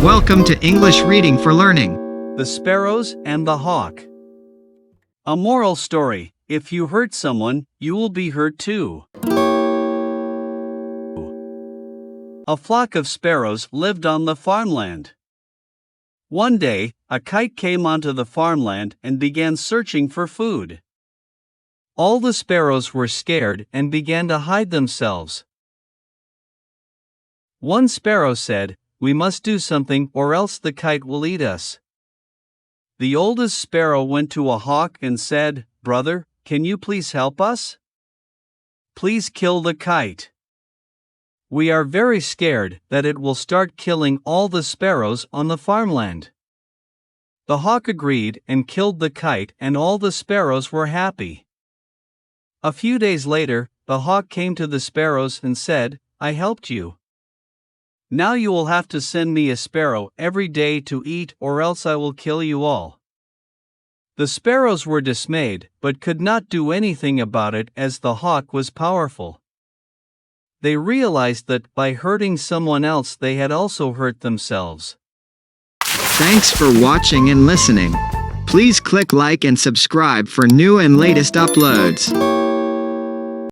Welcome to English Reading for Learning. The Sparrows and the Hawk. A moral story: if you hurt someone, you will be hurt too. A flock of sparrows lived on the farmland. One day, a kite came onto the farmland and began searching for food. All the sparrows were scared and began to hide themselves. One sparrow said, "We must do something or else the kite will eat us." The oldest sparrow went to a hawk and said, "Brother, can you please help us? Please kill the kite. We are very scared that it will start killing all the sparrows on the farmland." The hawk agreed and killed the kite, and all the sparrows were happy. A few days later, the hawk came to the sparrows and said, "I helped you. Now you will have to send me a sparrow every day to eat or else I will kill you all." The sparrows were dismayed but could not do anything about it as the hawk was powerful. They realized that by hurting someone else they had also hurt themselves. Thanks for watching and listening. Please click like and subscribe for new and latest uploads.